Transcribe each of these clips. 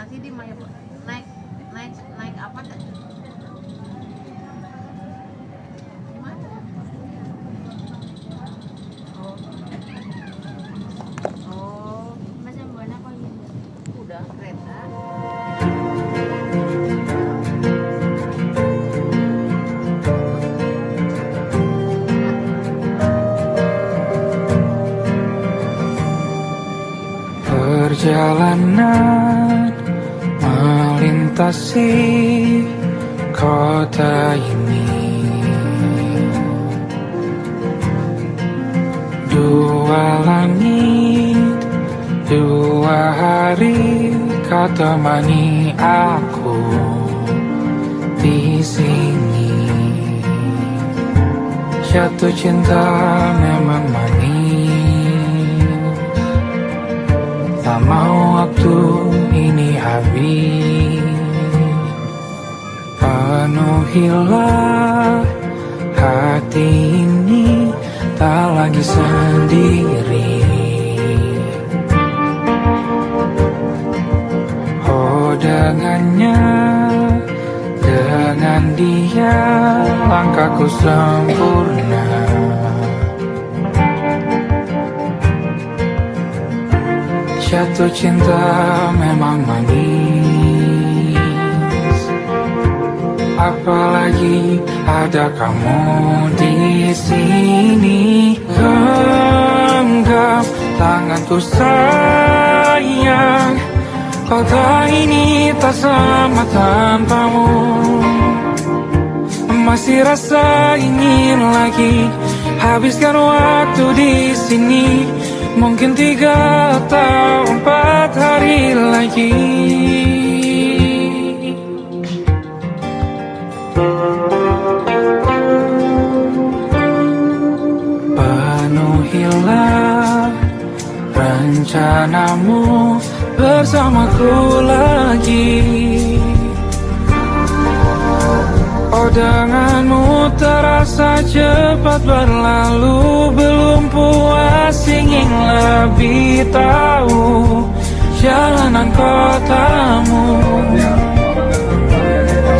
mana sih di Maya? Naik naik naik apa teh? Di mana? Oh. Oh, Masih buana kok ya. udah kereta. Perjalanan melintasi kota ini, dua langit, dua hari kau temani aku di sini. Jatuh cinta memang manis, tak mau waktu ini habis. Penuhilah hati ini, tak lagi sendiri. Oh dengannya, dengan dia langkahku sempurna. Jatuh cinta memang manis, apalagi ada kamu di sini. Genggam tanganku sayang, kota ini tak sama tanpamu. Masih rasa ingin lagi habiskan waktu di sini. Mungkin 3 atau 4 hari lagi. Penuhilah rencanamu bersamaku lagi. Oh denganmu terasa cepat berlalu, belum puas ingin lebih tahu jalanan kotamu.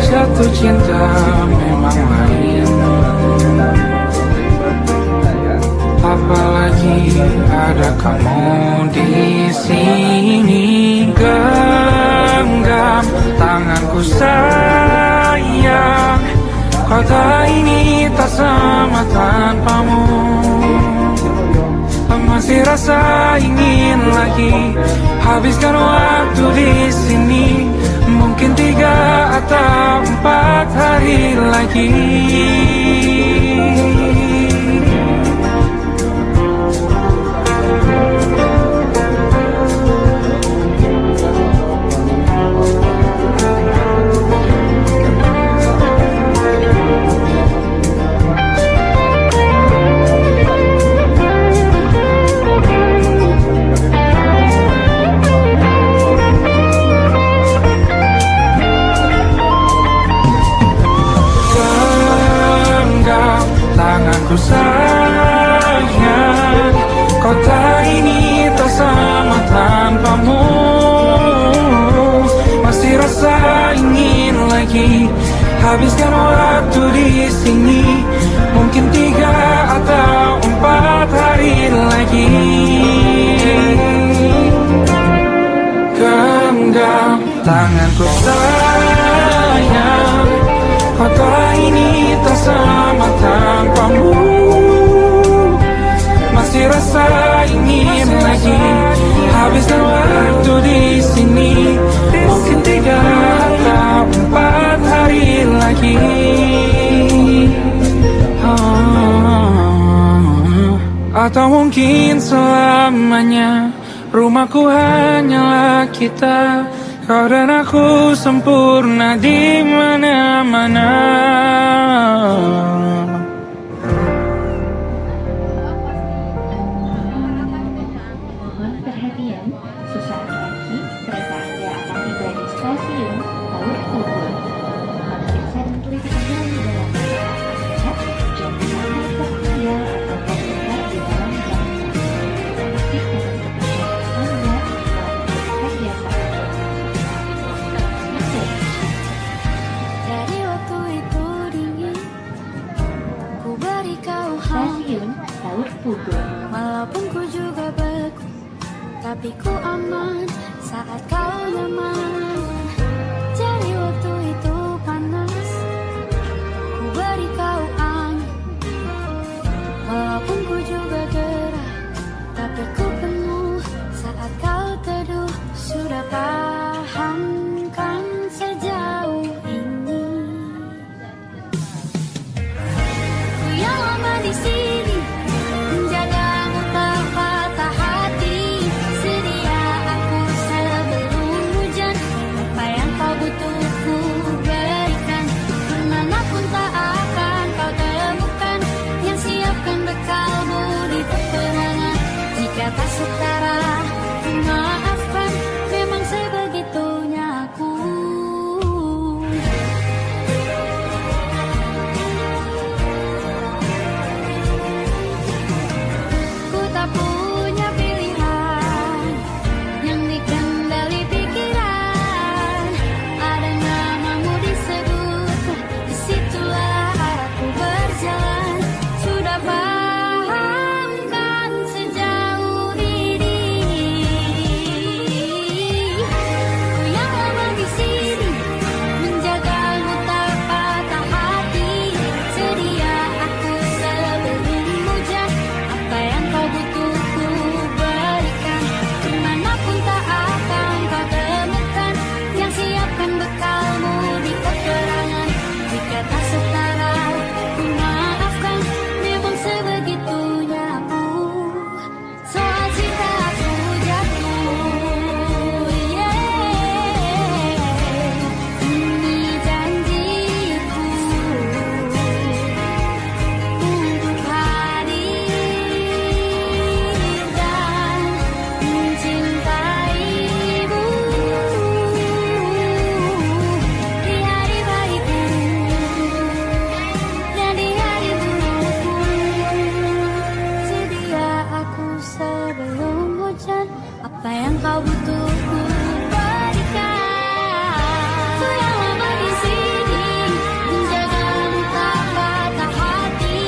Jatuh cinta memang lain, apalagi ada kamu di sini. Genggam tanganku sayang, kota ini tak sama tanpamu. Masih rasa ingin lagi habiskan waktu di sini. Mungkin 3 atau 4 hari lagi. Tanganku sayang, kota ini tak sama tanpamu. Masih rasa ingin lagi habiskan waktu di sini. Mungkin 3 atau 4 hari lagi. Genggam tanganku sayang, kota ini tak sama tanpamu. Masih rasa ingin lagi habiskan waktu di sini. Mungkin 3 atau 4 hari lagi. Atau mungkin selamanya. Rumahku hanyalah kita, kau dan aku sempurna di mana-mana. Mohon perhatian, sesaat lagi kereta Anda akan tiba di stasiun Paut Bogor. Mohon periksa dan teliti kembali dalam perjalanan Anda. Jangan sampai tertinggal atau terjebak di dalam jam. Pastikan Anda telah memeriksa biasa. tapi ku aman saat kau nyaman. Jadi waktu itu panas, ku beri kau angin. Walaupun ku juga gerah, tapi ku penuh saat kau teduh. Sudah paham kan sejauh ini? Ku yang lama di sini, menjagamu tak patah hati. Sedia aku sebelum hujan, apa yang kau butuh ku berikan. Kemanapun tak akan kau temukan, yang siapkan bekalmu di peperangan. Jika tak setara, ku maafkan, memang sebegitunya aku. Ku tak punya pilihan yang dikendali pikiran. Ada namamu disebut, disitulah arahku berjalan. Sudah paham kan sejauh ini? Ku yang lama di sini, menjagamu tak patah hati. Sedia aku sebelum hujan, apa yang kau butuh ku berikan. Kemanapun tak akan kau temukan, yang siapkan bekalmu di peperangan. Jika tak setara, ku maafkan, memang sebegitunya aku. Soal cinta aku jatuh, ini janjiku untuk hadir dan mencintaimu di hari baikku dan di hari burukku. Sedia aku sebelum hujan, apa yang kau butuh ku berikan. Ku yang lama di sini, menjagamu tak patah hati.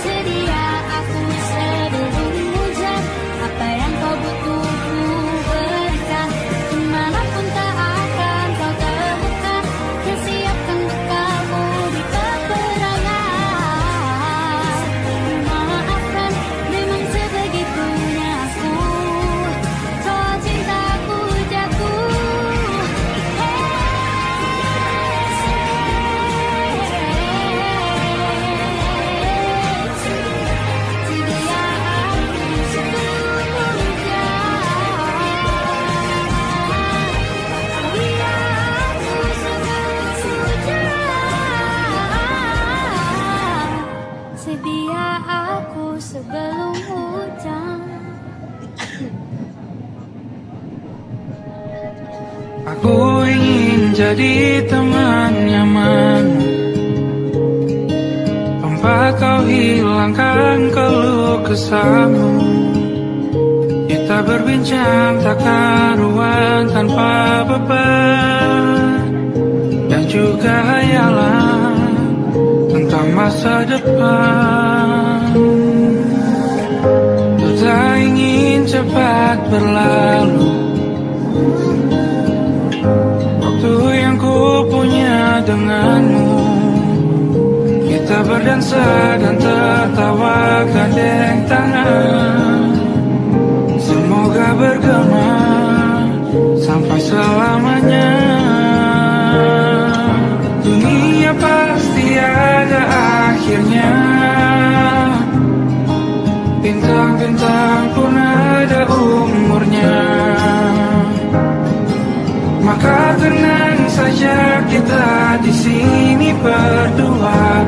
Sedia aku sebelum hujan, apa yang kau butuh ku berikan. Kemanapun tak akan kau temukan, yang siapkan bekalmu di peperangan. Maafkan, memang sebegitunya aku. Soal cintaku jatuh, sedia aku sebelum hujan. Sedia aku sebelum hujan. Sedia aku sebelum hujan. Aku ingin jadi teman nyaman, tempat kau hilangkan keluh kesahmu. Kita berbincang tak karuan tanpa beban, dan juga hayalan tentang masa depan. Ku tak ingin cepat berlalu, waktu yang ku punya denganmu. Kita berdansa dan tertawa gandeng tangan. Semoga bergema sampai selamanya. Dunia pasti ada akhirnya, bintang-bintang pun ada umurnya. Maka tenang saja kita di sini berdua.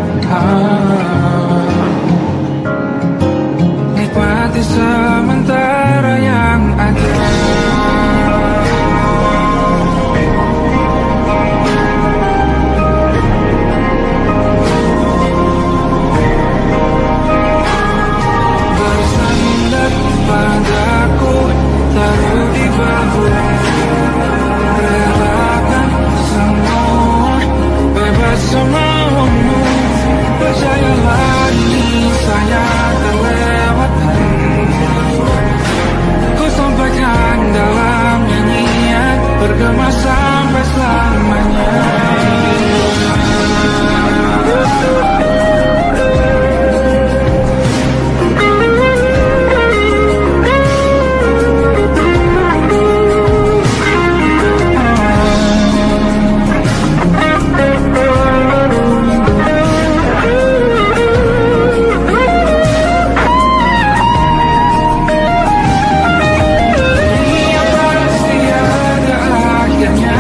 Nikmati sementara yang ada. bergema sampai selamanya. Yang pasti ada akhirnya.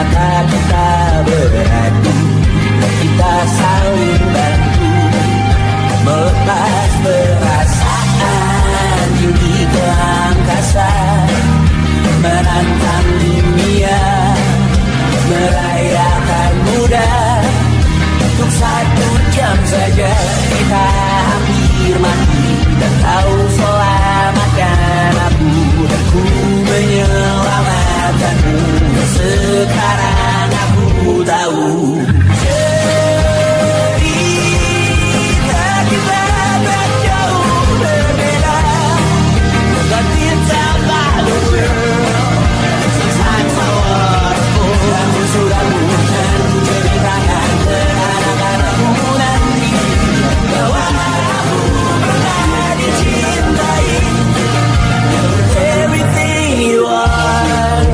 maka kita beradu, kita saling bantu, melepas perasaan tinggi ke angkasa, menantang dunia, merayakan muda. Untuk 1 jam saja kita hampir mati, dan kau selamatkan aku, dan ku menyelamatkanmu. Sekarang aku tahu cerita kita tak jauh berbeda, but it's about the world. Sometimes I want to kamu sudah bukan ceritakan ke anak-anakmu nanti bahwa aku pernah dicintai. Everything you are,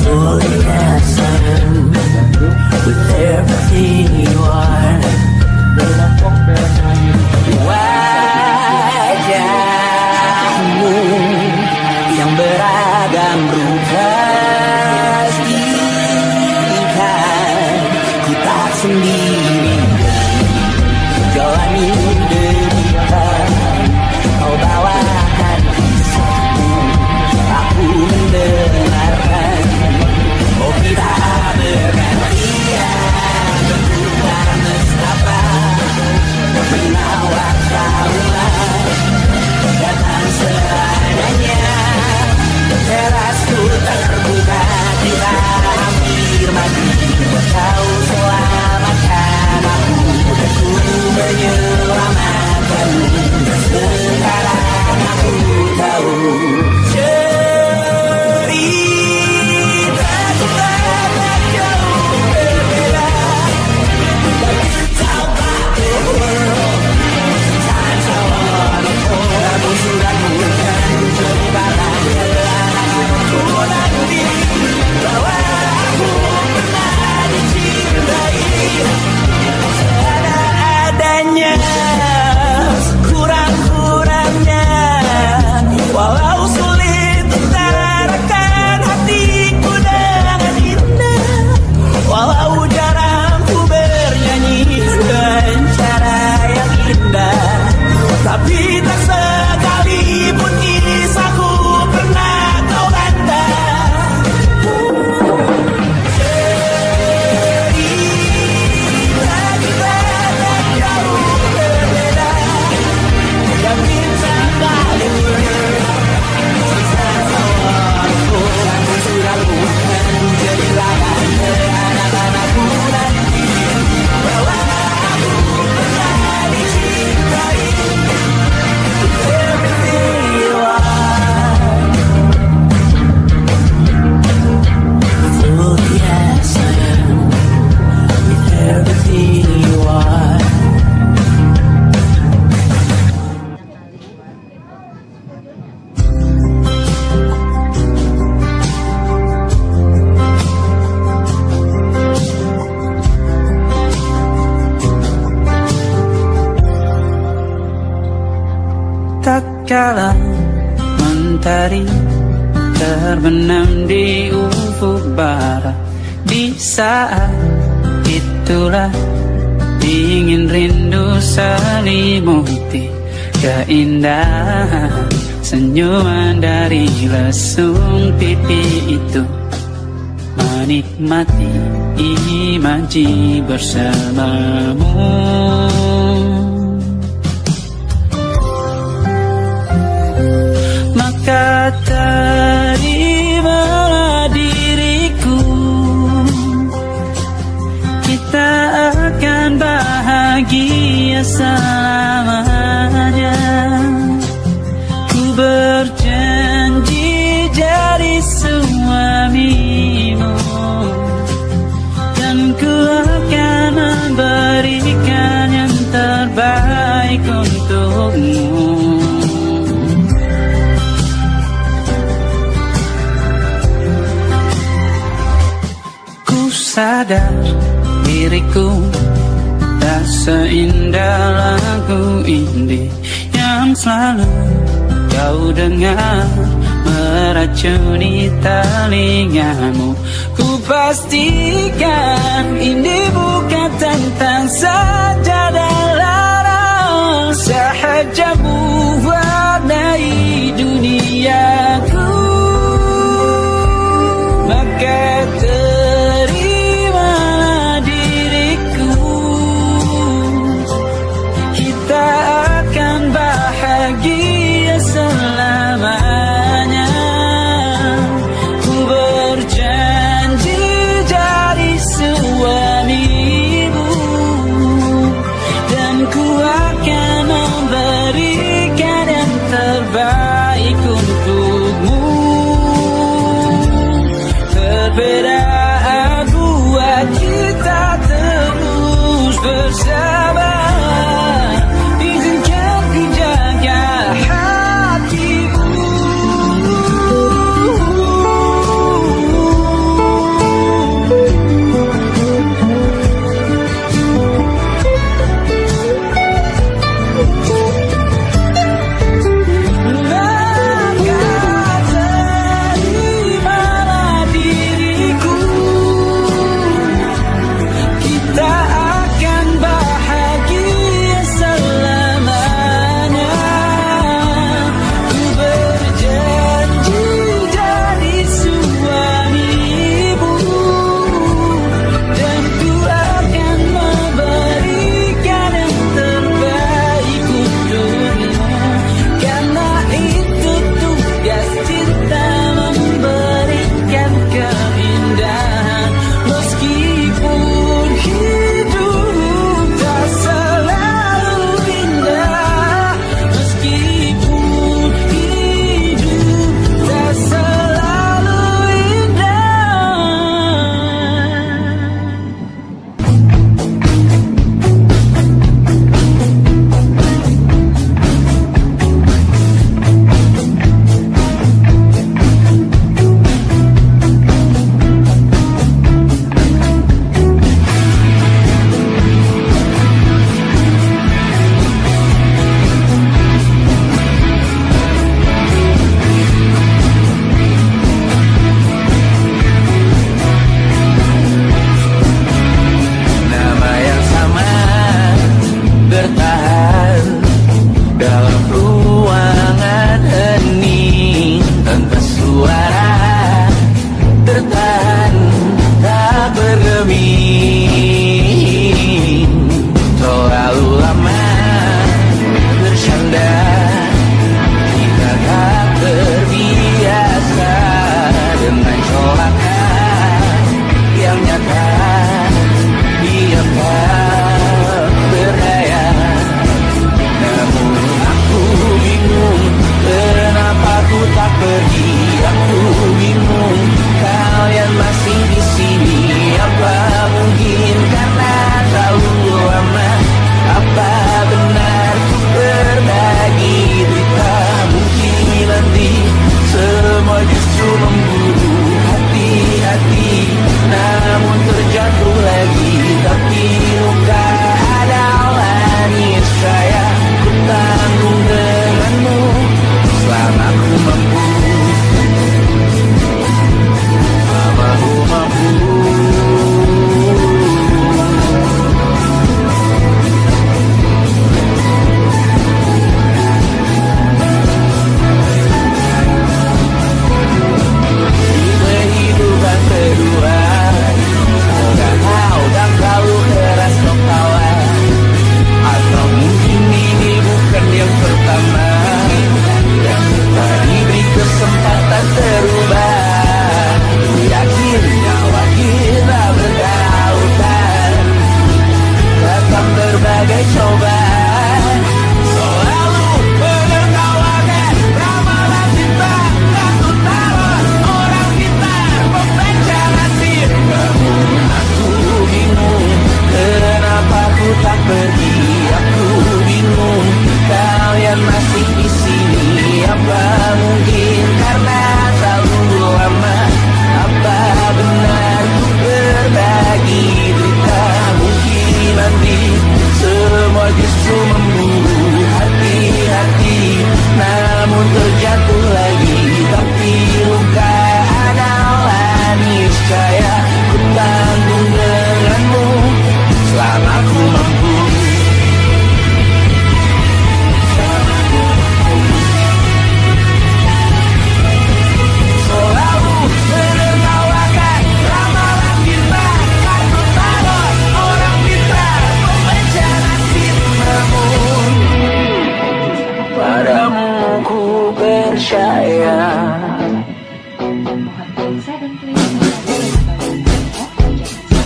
fully asking, with everything you are. Wajahmu yang beragam rupa, pastikan ku tak sendiri jalani derita. Kau bawakan kisahmu, aku mendengarkan. Oh kita bergantian bertukar mesra, menawar tawaran, datang seadanya. Terasku terbuka, kita hampir mati, kau selamatkan aku, dan ku menyelamatkanmu. Sekarang aku tahu cerita kita tak jauh berbeda, but it's about the world. Sometimes I wanna hold, kamu sudah bukan ceritakan ke anak-anakku nanti bahwa aku pernah dicintai. Seadanya, kurang-kurangnya, walau sulit utarakan hatiku dengan indah, walau jarang ku bernyanyi dengan cara yang indah, tapi tak sekalipun kisahku pernah kau bantah. Cerita kita tak jauh berbeda, dan kita balik kamu sudah bukan ceritakan ke anak-anakku nanti bahwa aku pernah dicintai. Everything you are, fully as I am, with everything you are. Tak kala mentari terbenam di ufuk barat, di saat itulah ingin rindu selimuti keindahan senyuman dari lesung pipi itu, menikmati imaji bersamamu. Maka terimalah diriku, kita akan bahagia selamanya. Ku berjanji jadi suamimu, dan ku akan memberikan yang terbaik untukmu. Sadar diriku tak seindah lagu indie yang selalu kau dengar meracuni telingamu. Ku pastikan ini bukan tentang saja dan larang, sahaja mewarnai duniaku. Maka terimalah diriku, kita akan bahagia selamanya. Ku berjanji jadi suamimu, dan ku akan memberikan yang terbaik untukmu. Perbedaan buat kita terus bersama. Izinkan ku jaga hatimu. Maka terimalah diriku, kita akan bahagia selamanya. Ku berjanji jadi suamimu, dan ku akan memberikan yang terbaik untukmu. Karena itu tugas cinta, memberikan keindahan. Meskipun hidup tak selalu indah, meskipun hidup tak selalu indah. Nama yang sama bertahan dalam ruangan hening, tanpa suara tertahan tak bergeming. Terlalu lama bersandar, kita tak terbiasa dengan colakan yang nyata. Dia tak berdaya, namun aku bingung kenapa ku tak pergi. Aku bingung kalian masih di sini. Apa mungkin karena terlalu lama? Apa benar ku berbagi berita? Mungkin nanti semua justru memburu hati-hati, namun terjadi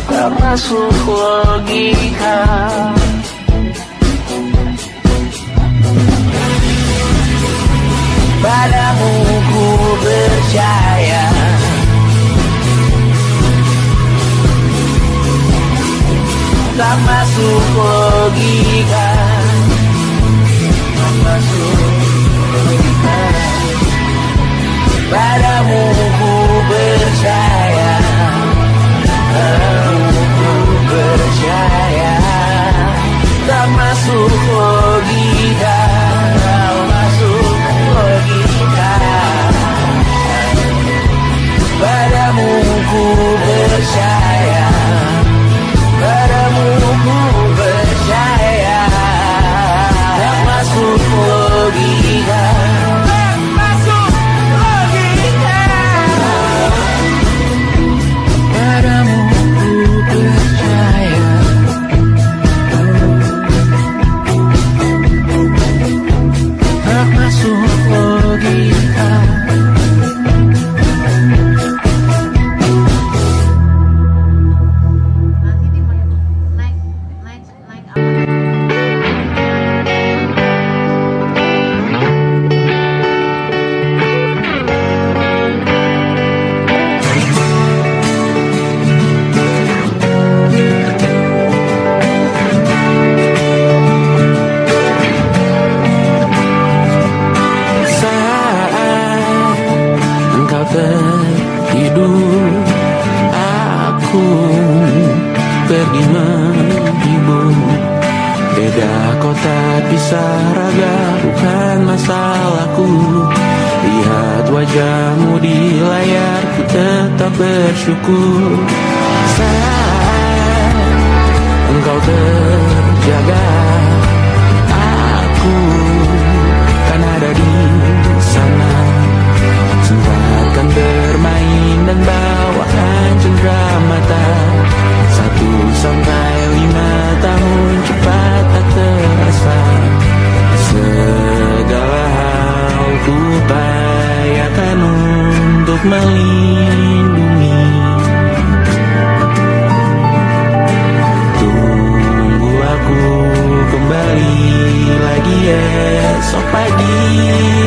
tak masuk logika. Padamu ku percaya, tak masuk logika, tak masuk logika. Padamu ku percaya, padamu ku percaya, tak masuk logika, tak masuk logika. Padamu ku percaya, padamu ku percaya, tak masuk logika, tak masuk logika. Padamu ku percaya, tak masuk logika. Nanti dia mau naik apa? Saat engkau tertidur, aku pergi menghibur. Beda kota pisah raga bukan masalahku. Lihat wajahmu di layar, ku tetap bersyukur. Saat engkau terjaga, aku kan ada di sana. Sempatkan bermain dan bawaan cendera mata. 1-5 tahun cepat tak terasa. Segala hal ku upayakan untuk melindungi. Tunggu aku kembali lagi esok pagi.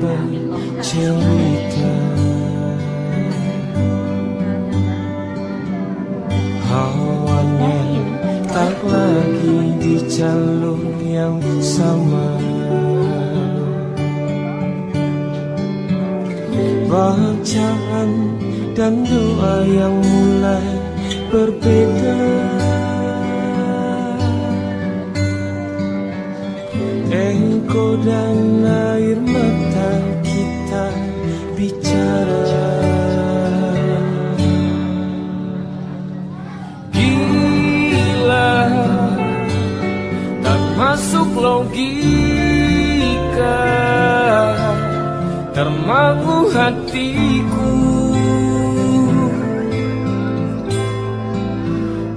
bercerita. Hawanya tak lagi di jalur yang sama. Bacaan dan doa yang mulai berbeda. Engkau dan air mata kita bicara. Gila, tak masuk logika, termangu hatiku.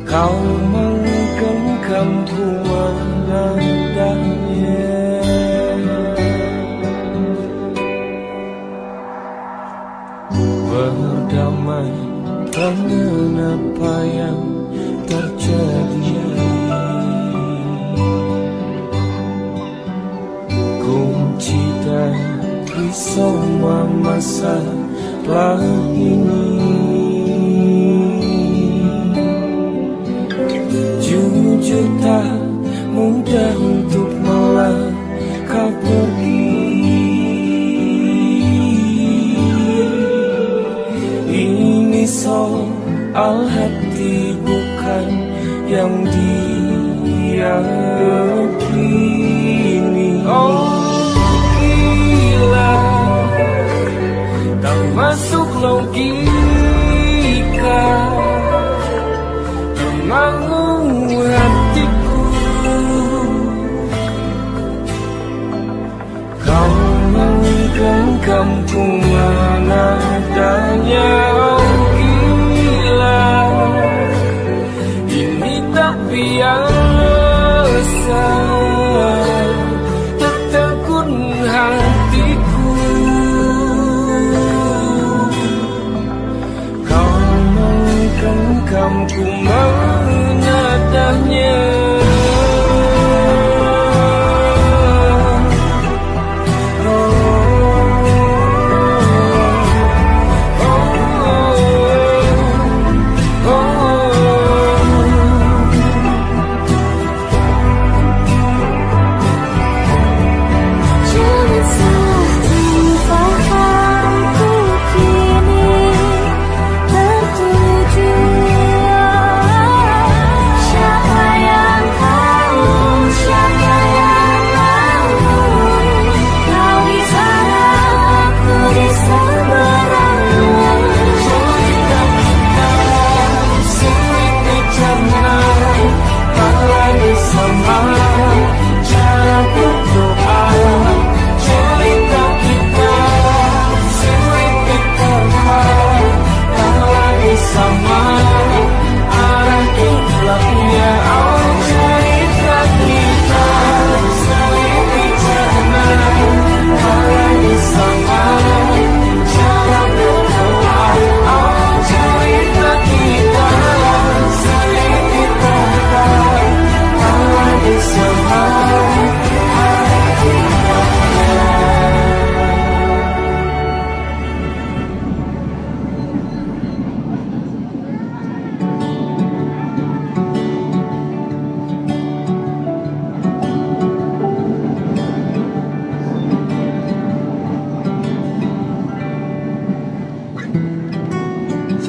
Kau menggenggamku menandanya. Berdamai dengan apa yang terjadi. Kunci dari semua masalah ini, jujur tak mudah untuk melangkah pergi. Ini soal hati bukan yang diyakini. Oh gila, tak masuk logika, termangu hatiku. Kau menggenggamku mana adanya. Oh gila, ini tak biasa, tertegun hatiku. Kau menggenggamku menadahnya.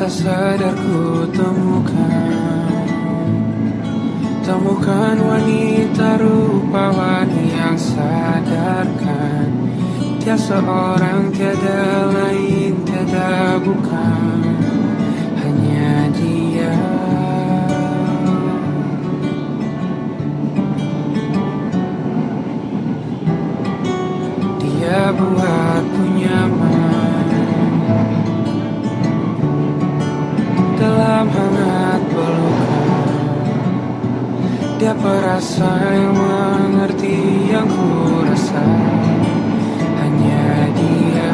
Tak sadar ku temukan wanita rupawan yang sadarkan dia seorang, tiada lain, tiada bukan, hanya dia. Dia buatku nyaman dalam hangat pelukan. Dia perasa yang mengerti yang ku rasa, hanya dia.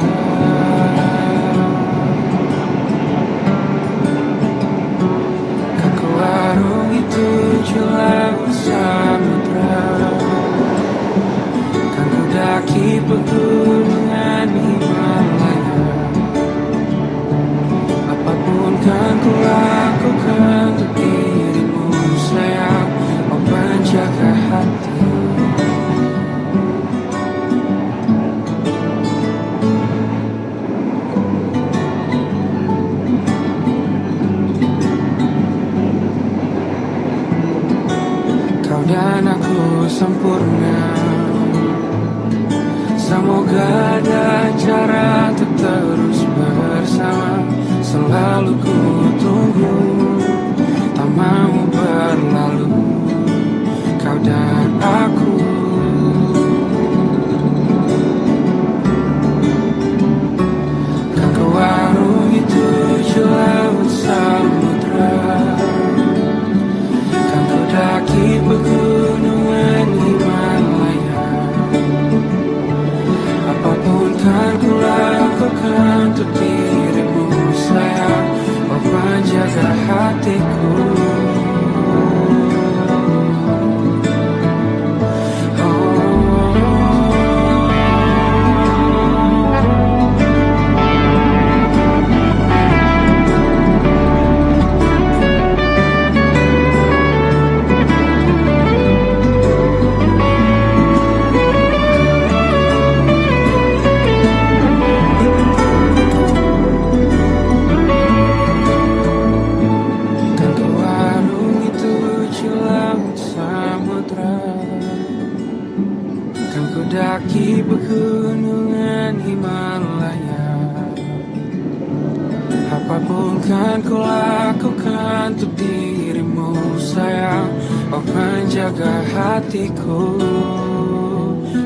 Kaku warung itu jelang samudra, kan ku daki pegunungan gunungan Himalaya. Apapun kan ku lakukan untuk dirimu sayang, oh penjaga hati. Kau dan aku sempurna, semoga ada cara untuk terus bersama. Selalu ku tunggu, tak mau berlalu, kau dan aku. Kan ku warungi 7 laut samudra, kan ku daki pegunungan Himalaya. Apapun kan ku lakukan untuk dirimu sayang, oh penjaga hatiku. Daki pegunungan Himalaya. Apapun kan ku lakukan untuk dirimu sayang, oh penjaga hatiku.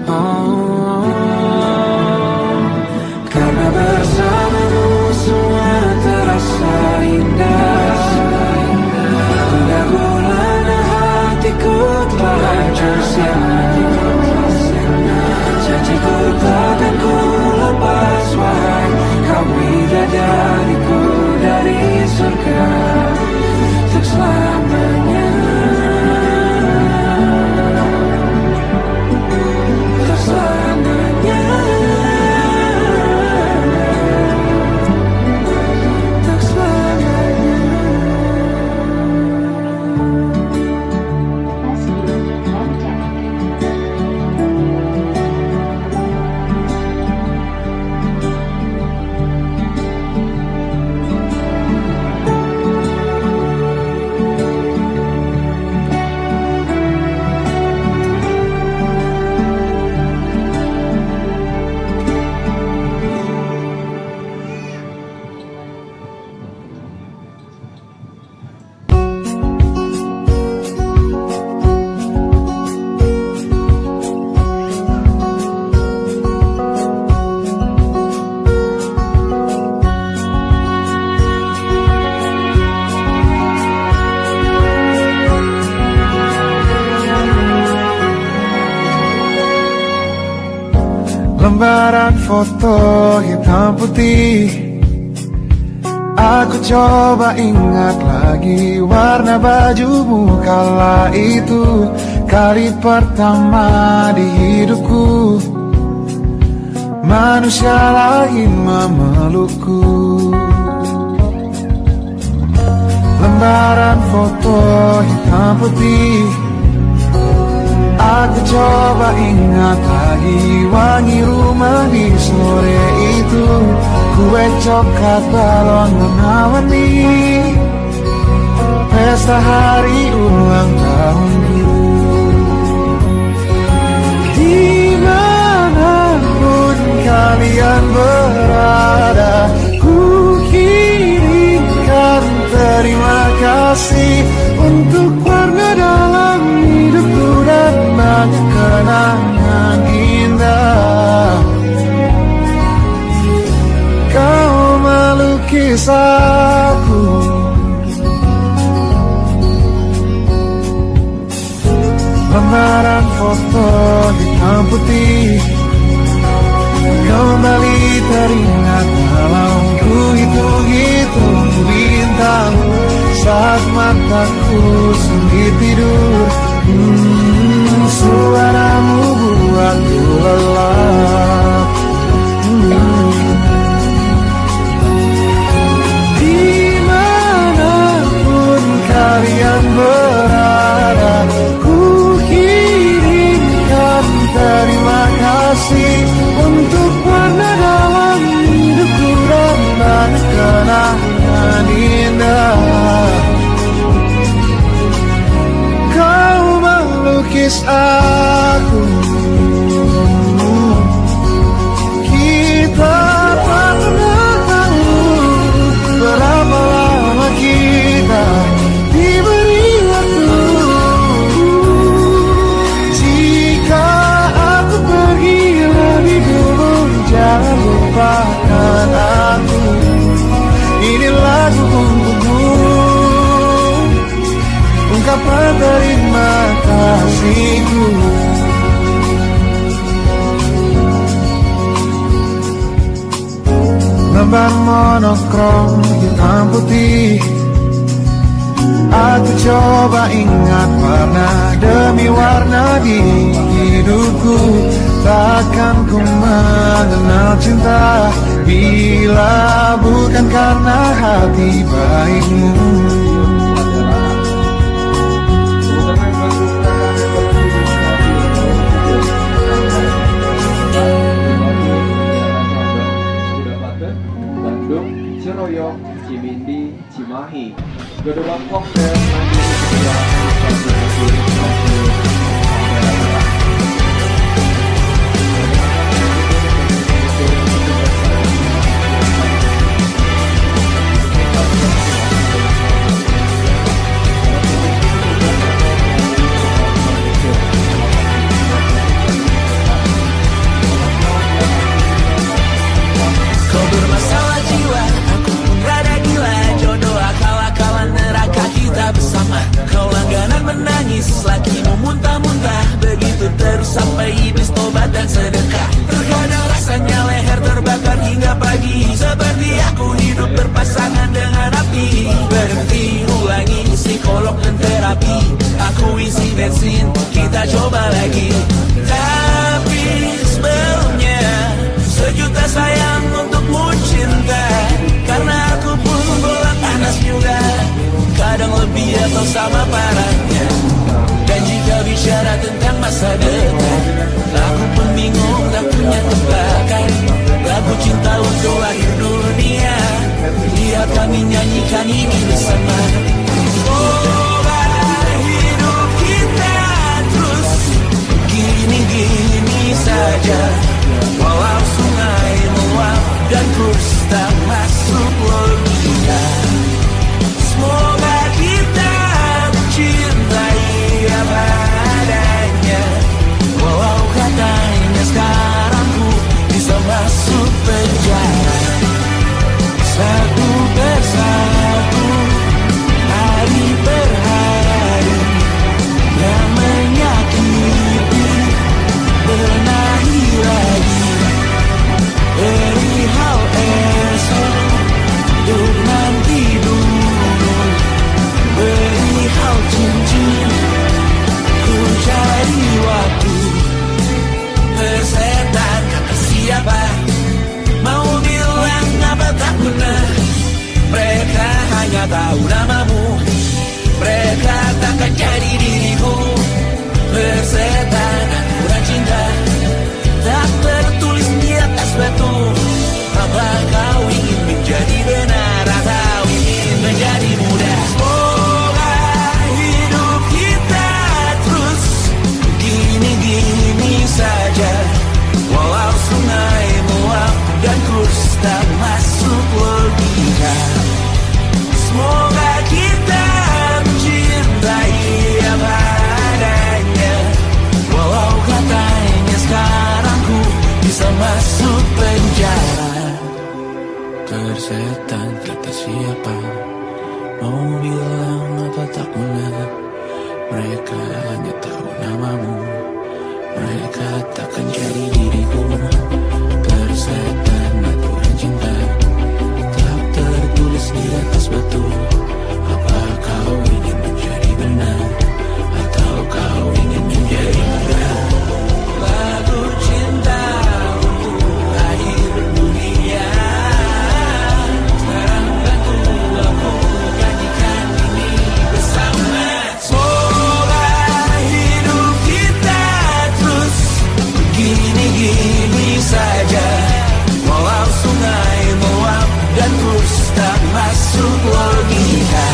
Oh, karena bersamamu semua terasa indah. Gundah-gulana hatiku telah hancur sia-sia. Janjiku takkan ku lepas, wahai kau bidadariku dari surga untuk selamanya, untuk selamanya, untuk selamanya. Lembaran foto hitam putih, aku coba ingat lagi warna bajumu kala itu. Kali pertama di hidupku manusia lain memelukku. Lembaran foto hitam putih, aku coba ingat lagi wangi rumah di sore itu. Kue coklat balon warna-warni, pesta hari ulang tahunku. Dimanapun kalian berada, ku kirimkan terima kasih untuk warna dalam hidupku dan banyak kenangan indah. Kau melukis aku ban monokrom hitam putih. Aku coba ingat warna demi warna di hidupku. Takkan ku mengenal cinta bila bukan karena hati baikmu. Bandung, Ciroyong, Cimindi, Cimahi, Gedebak Komplek, Mandiri, Kedua, Stasiun Kiri, Stasiun Manggarai. Kau bermasalah jiwa, aku pun rada gila. Jodoh akal-akalan neraka kita bersama. Kau langganan menangis, lakimu muntah-muntah. Begitu terus sampai iblis tobat dan sedekah. Terkadang rasanya leher terbakar hingga pagi. Seperti aku hidup berpasangan dengan api. Berhenti ulangi psikolog dan terapi. Aku isi bensin, kita coba lagi. Tapi sebelumnya sejuta sayang untukmu cinta. Karena aku pun bola panas juga, kadang lebih atau sama parahnya. Dan jika bicara tentang masa depan, aku pun bingung tak punya tebakan. Lagu cinta untuk akhir dunia, lihat kami nyanyikan ini bersama. Semoga hidup kita terus gini-gini saja. Walau sungai meluap dan kurs tak masuk logika. Semoga kita mencintai apa adanya. Walau katanya sekarang ku bisa masuk penjara. Satu persatu, hari per hari, yang menyakiti benahi lagi. Perihal esok, duk nanti dulu. Perihal cincin, ku cari waktu. Persetan kata siapa, mau bilang apa tak guna. Mereka hanya tahu namamu, mereka takkan jadi diriku. Persetan aturan cinta tak tertulis di atas batu. Apa kau ingin menjadi benar atau ingin menjadi mudah? Semoga hidup kita terus gini-gini saja. Walau sungai meluap dan kurs tak masuk logika. Semoga kita mencintai apa adanya. Walau katanya sekarang ku bisa masuk penjara. Tersetan kata siapa, mau bilang apa tak guna. Mereka hanya tahu namamu, mereka takkan jadi diriku. Tersetan aturan cinta tak tertulis di atas batu. Apa kau ingin menjadi benar atau kau ingin menjadi mudah? Lagu cinta untuk akhir dunia, sekarang bantu aku nyanyikan ini bersama. Semoga hidup kita terus gini-gini saja. Walau sungai meluap dan kurs tak masuk logika.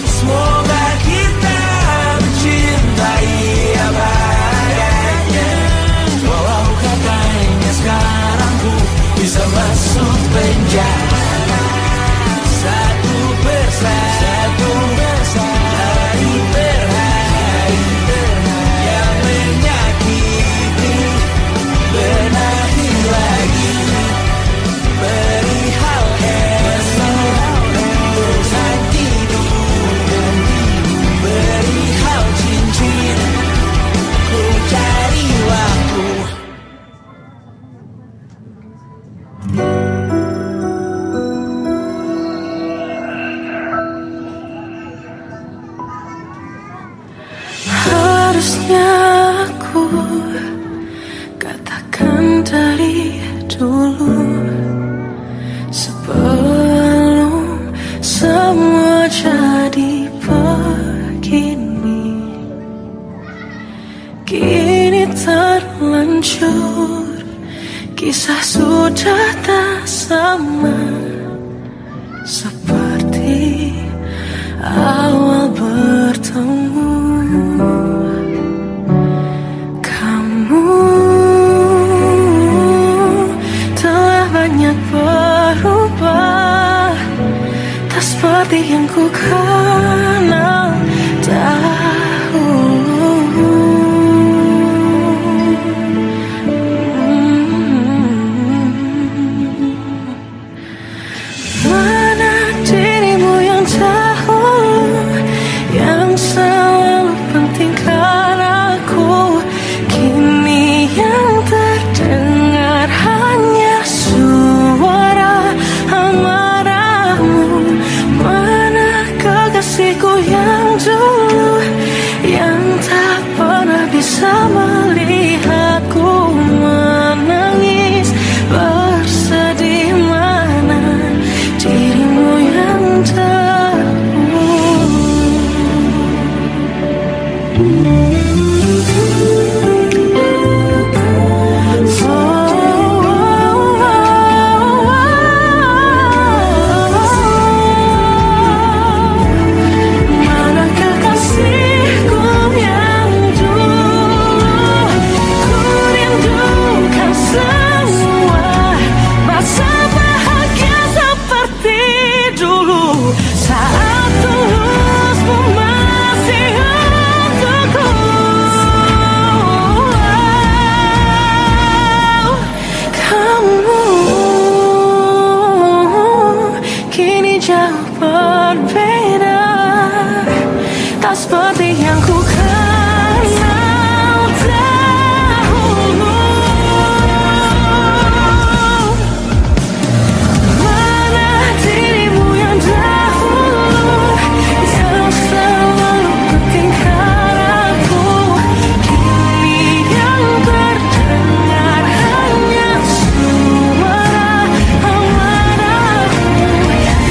Semoga kita mencintai apa adanya. Walau katanya sekarang ku bisa masuk penjara. Satu persatu, hari per hari, yang menyakiti benahi dari dulu, sebelum semua jadi begini. Kini terlanjur, kisah sudah tak sama seperti awal bertemu. Kamu telah banyak berubah, tak seperti yang ku kenal dahulu. Mana dirimu yang dahulu, yang selalu pentingkan aku. Kini yang terdengar hanya suara amarahmu. Mana kekasihku yang dulu, yang tak pernah bisa melihatku menangis bersedih. Mana dirimu yang mana kekasihku yang dulu, ku rindukan semua masa bahagia seperti dulu, saat tulusmu masih untukku. Kamu kini jauh berbeda, tak seperti yang ku kenal dahulu. Mana dirimu yang dahulu, yang selalu pentingkan aku. Kini yang terdengar hanya suara amarahmu.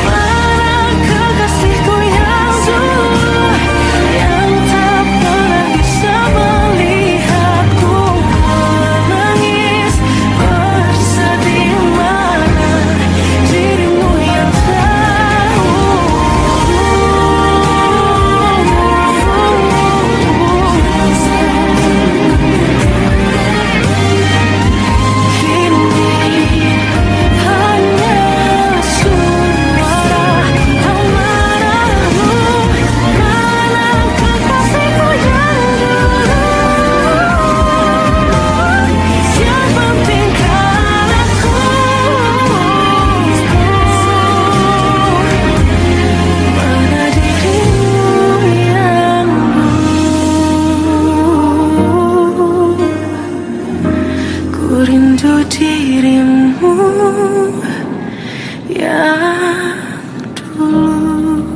Mana kekasihku yang dulu, yang tak pernah bisa melihatku menangis bersedih. Mana dirimu yang kini hanya suara amarahmu. Mana kekasihku yang dulu, yang pentingkan aku. Mana dirimu yang dulu, ku rindu dirimu yang dulu.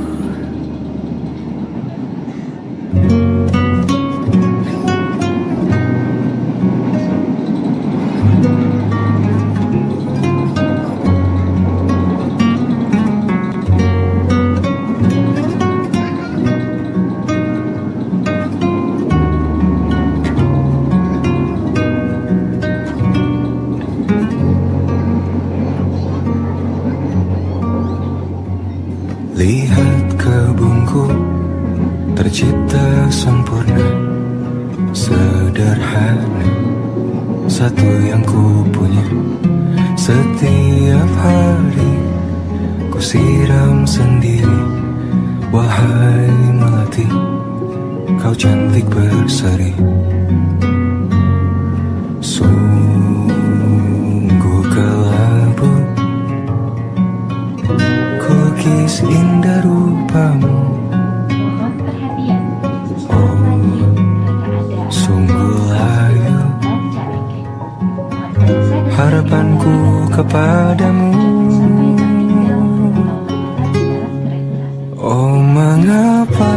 Lihat kebunku tercipta sempurna, sederhana, satu yang ku punya. Setiap hari ku siram sendiri. Wahai melati, kau cantik berseri. Sungguh kelabu, kukis indah rupamu. Mohon perhatian, sesaat lagi kereta ada Sungguh layu dan Cawangkeng. Mohon periksa dan harapanku kepadamu. sampai tertinggal lalu lintas dalam kereta. Oh, mengapa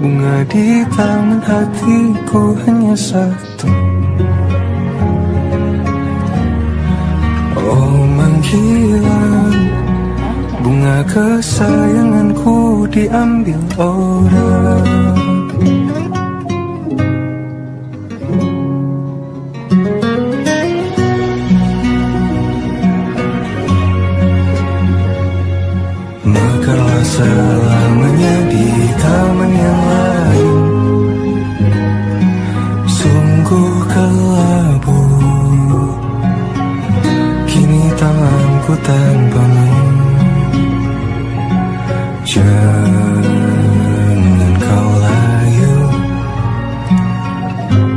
bunga di taman hatiku hanya satu? menghilang, bunga kesayanganku diambil orang. Mekarlah selamanya di taman yang lain, sungguh kelabu kini tanganku tanpamu. Jangan kau layu,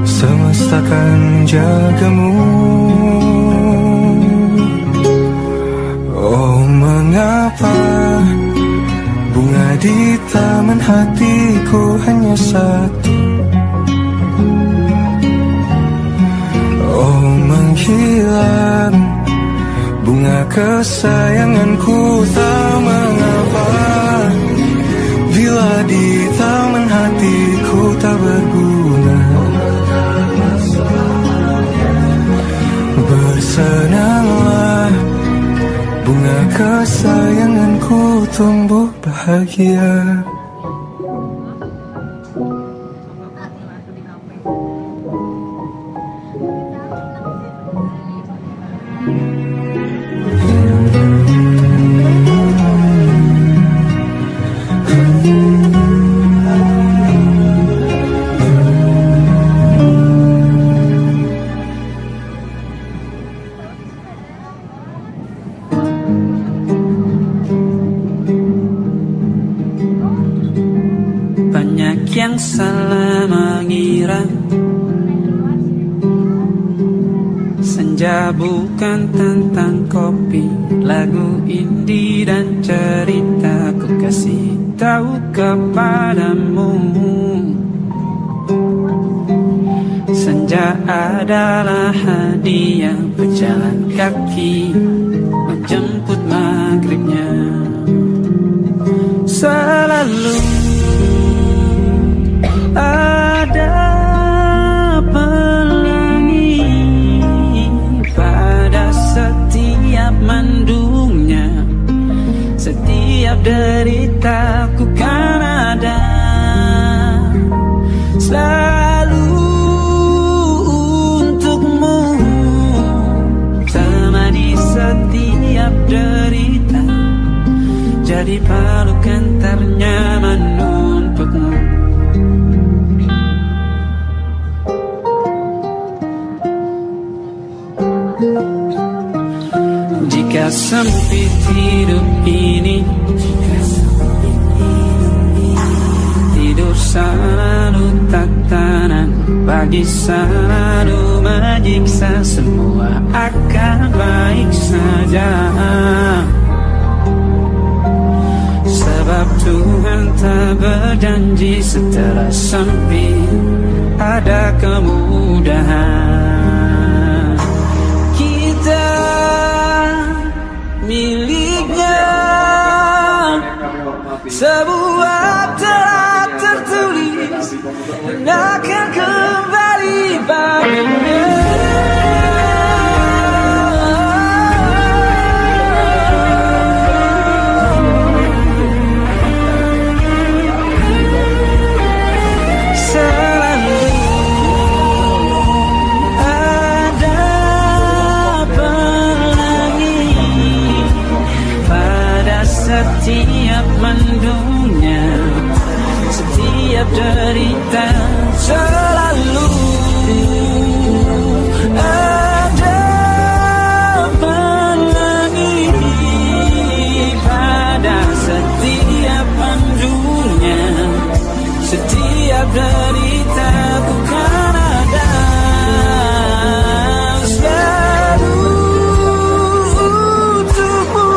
semesta kan jagamu. Oh mengapa bunga di taman hatiku hanya satu? Oh menghilang, bunga kesayanganku tak mengapa. Bila di taman hatiku tak berguna, bersenanglah, bunga kesayanganku tumbuh bahagia. Banyak yang salah mengira senja bukan tentang kopi, lagu indie dan cerita. Ku kasih tahu kepadamu, senja adalah hadiah berjalan kaki menjemput maghribnya. Selalu ada pelangi pada setiap mendungnya, setiap deritaku kan ada selalu untukmu, temani setiap derita, jadi pelukan ternyaman untukmu. Jika sempit hidup ini, tidur selalu tatanan, pagi selalu menyiksa, semua akan baik saja. Sebab Tuhan tak berjanji setelah sempit ada kemudahan. Kita miliknya sebuah telah tertulis dan akan kembali baginya. Setiap mendungnya, setiap derita, selalu ada pelangi pada setiap mendungnya, setiap derita bukan ada selalu untukmu.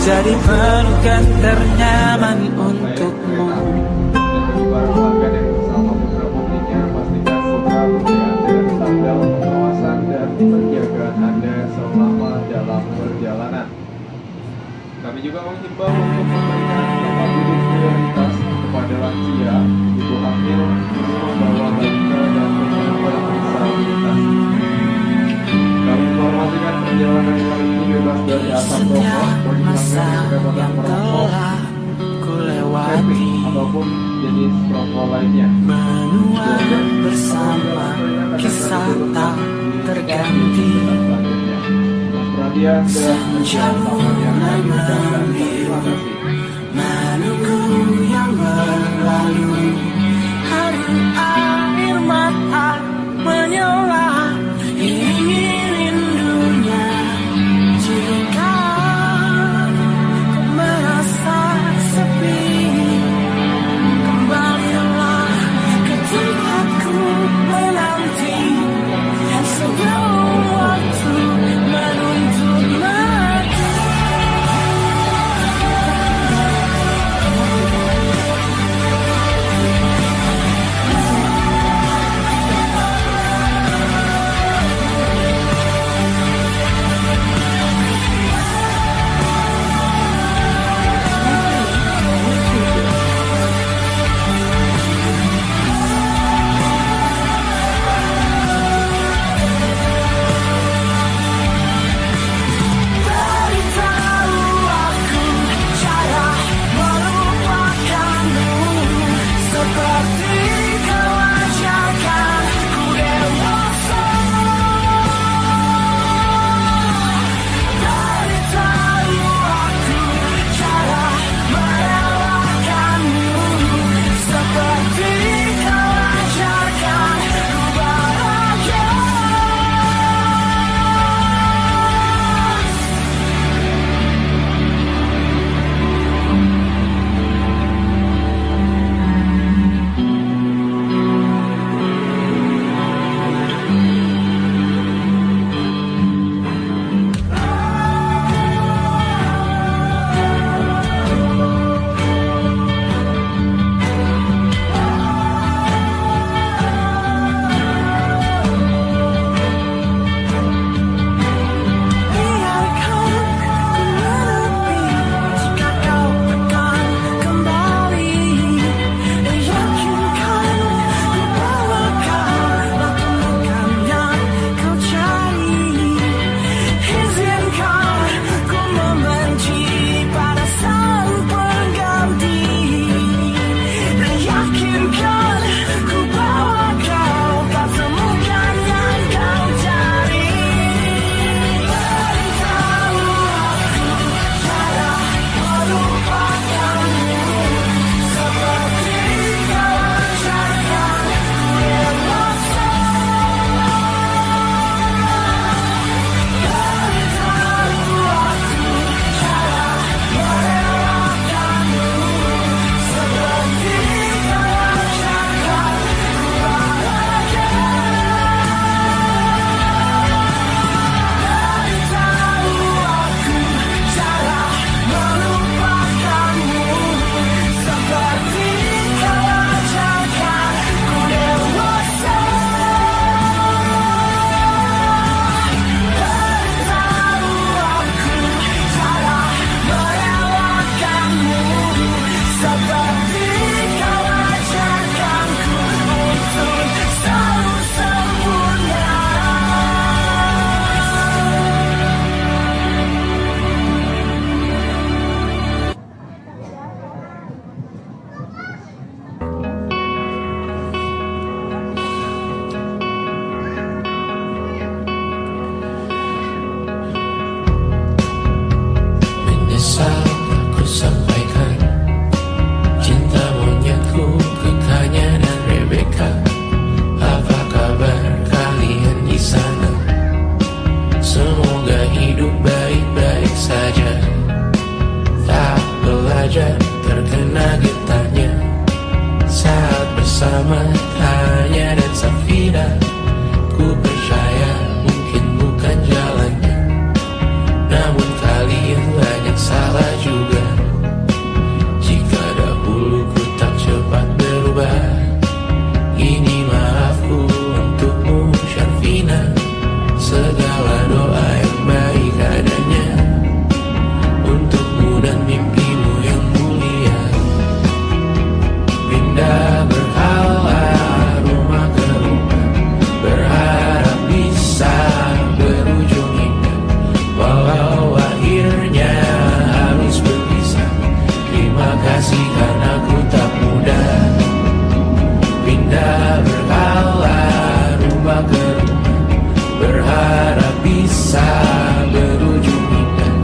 Jadi pelukan ternyaman untukmu. Dan bagi para pelanggan yang bersama Putra Putrinya, pastikan Putra Putri Anda tetap dalam pengawasan dan penjagaan Anda selama dalam perjalanan. Kami juga menghimbau untuk memberikan tempat duduk prioritas kepada lansia, ibu hamil, ibu membawa balita dan penyandang lainnya. Menua bersama kisah tak terganti. Perhatian dan Jauhan membiru, menunggu yang berlalu. Hari air mata menyala, ini rindunya. Jika kau merasa sepi, kembalilah ke tempatku menanti. Sebelum waktu menuntut mati. Pindah berkala rumah ke rumah, berharap bisa berujung indah.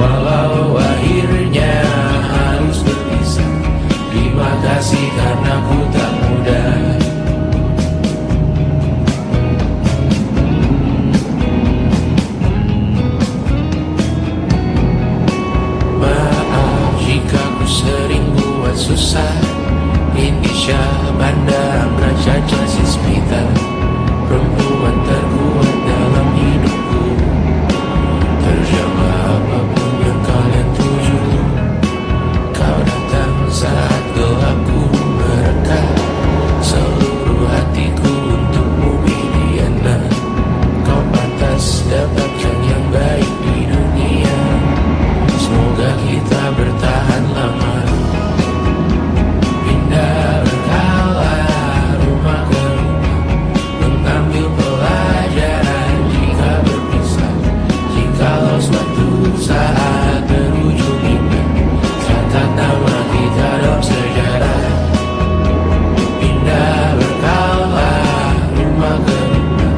Walau akhirnya harus berpisah, terima kasih karena ku tak mudah. Maaf jika ku sering buat susah. Indonesia, Banda, Caca, Sismita, perempuan terkuat dalam hidupku. Terjangkau apapun yang kalian tuju, kau datang saat gelapku mereka. Seluruh hatiku untukmu Miliana. Kau pantas dapatkan yang baik di dunia. Semoga kita bertahan lama. Pindah berkala rumah ke rumah, mengambil pelajaran jika berpisah. Jikalau suatu saat berujung indah, catat nama kita dalam sejarah. Pindah berkala rumah ke rumah,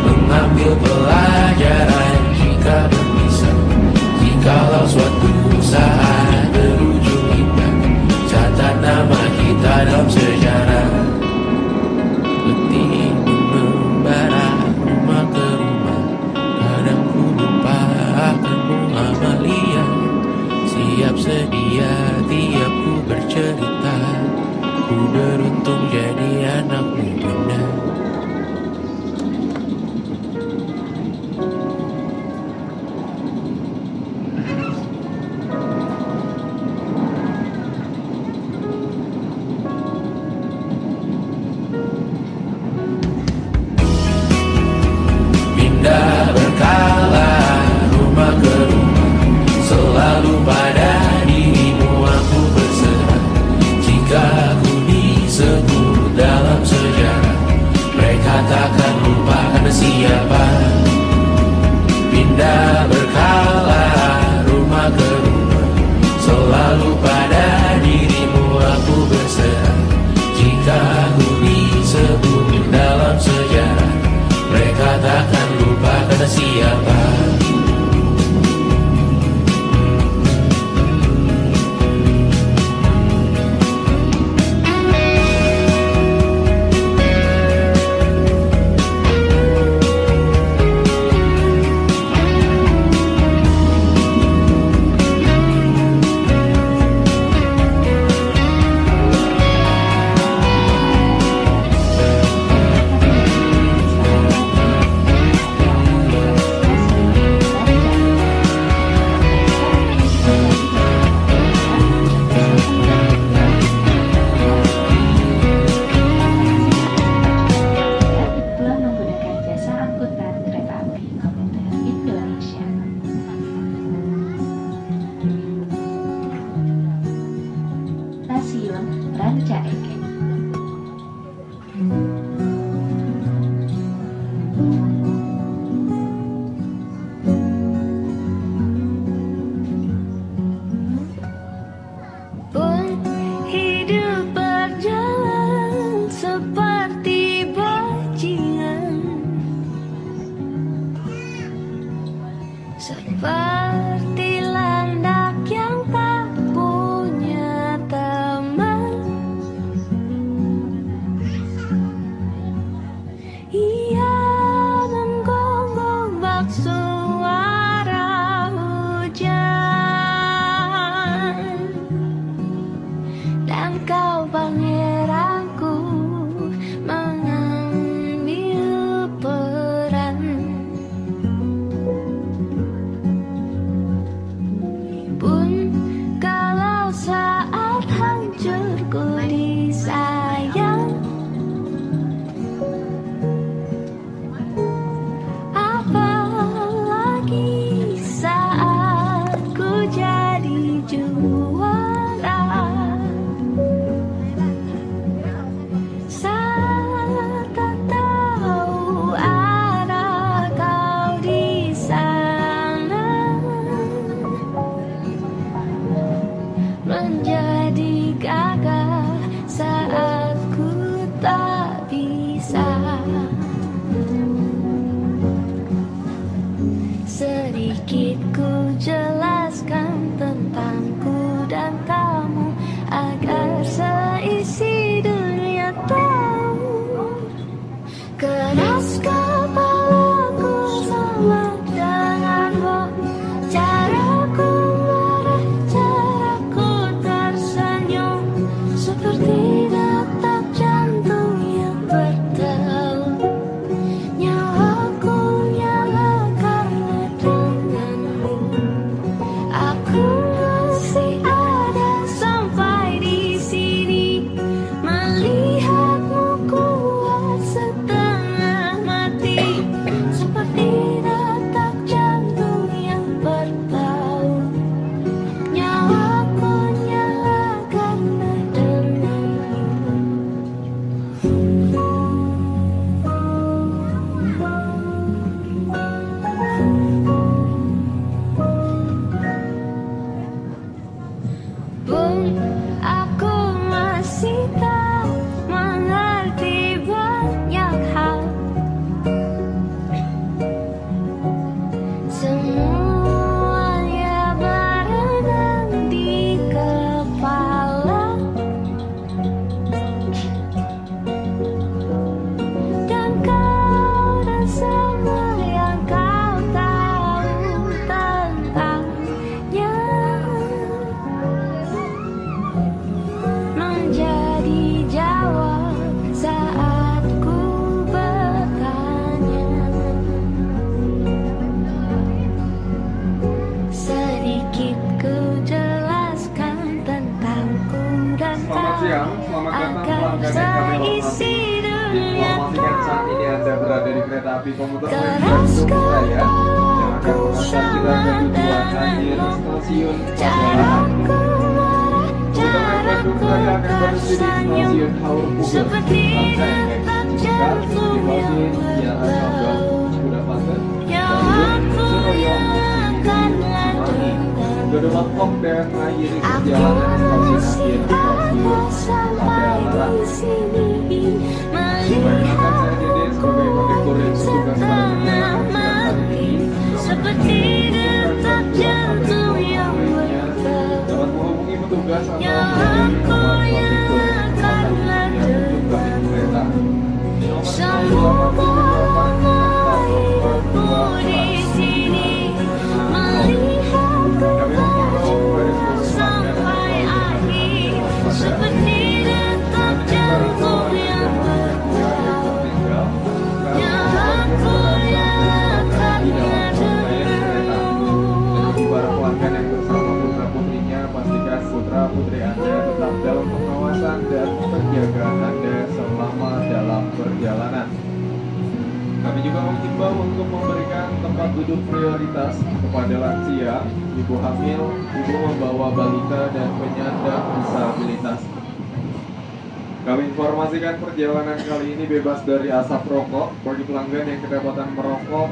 mengambil pelajaran jika berpisah. Jikalau suatu saat berujung indah, catat nama kita dalam sejarah. Letih membara rumah ke rumah, kadang ku lupa akanmu Amalia. Siap sedia tiap ku bercerita, ku beruntung jadi anakmu Bunda. Pindah berkala rumah ke rumah, selalu pada dirimu aku berserah. Jika ku disebut dalam sejarah, mereka takkan lupa karena siapa. Pindah berkala rumah ke rumah, selalu pada dirimu aku berserah. Jika ku disebut dalam sejarah, mereka takkan lupa kata siapa. berada di kereta api komuter lain Bandung Raya yang akan mengantar kita ke tujuan akhir stasiun Padalarang. Komuter lain Bandung Raya akan berhenti di stasiun Haur Puger, Rangkaian Ciputat, Cibaugin, Kiara Condong, Cipudapaten, Bandung, Seroyong, Cimahi, Gedung dan mengakhiri perjalanan stasiun akhir stasiun Padalarang. Perkenalkan saya Dede sebagai kondektur yang bertugas pada perjalanan kali ini. Seperti detak jantung yang dapat menghubungi petugas atau menghubungi nomor kondektur yang menuju kabin kereta. Di nomor 0878 di sini kami mengimbau kepada seluruh pelanggan akhir seperti detak jantung yang putra putri Anda tetap dalam pengawasan dan penjagaan Anda selama dalam perjalanan. Kami juga mengimbau untuk memberikan tempat duduk prioritas kepada lansia, ibu hamil, ibu membawa balita dan penyandang disabilitas. Kami informasikan perjalanan kali ini bebas dari asap rokok bagi pelanggan yang kedapatan merokok,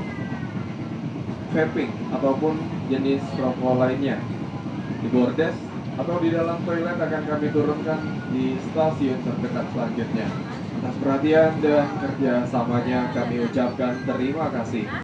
vaping ataupun jenis rokok lainnya. Di bordes atau di dalam toilet akan kami turunkan di stasiun terdekat selanjutnya. Atas perhatian dan kerjasamanya kami ucapkan terima kasih.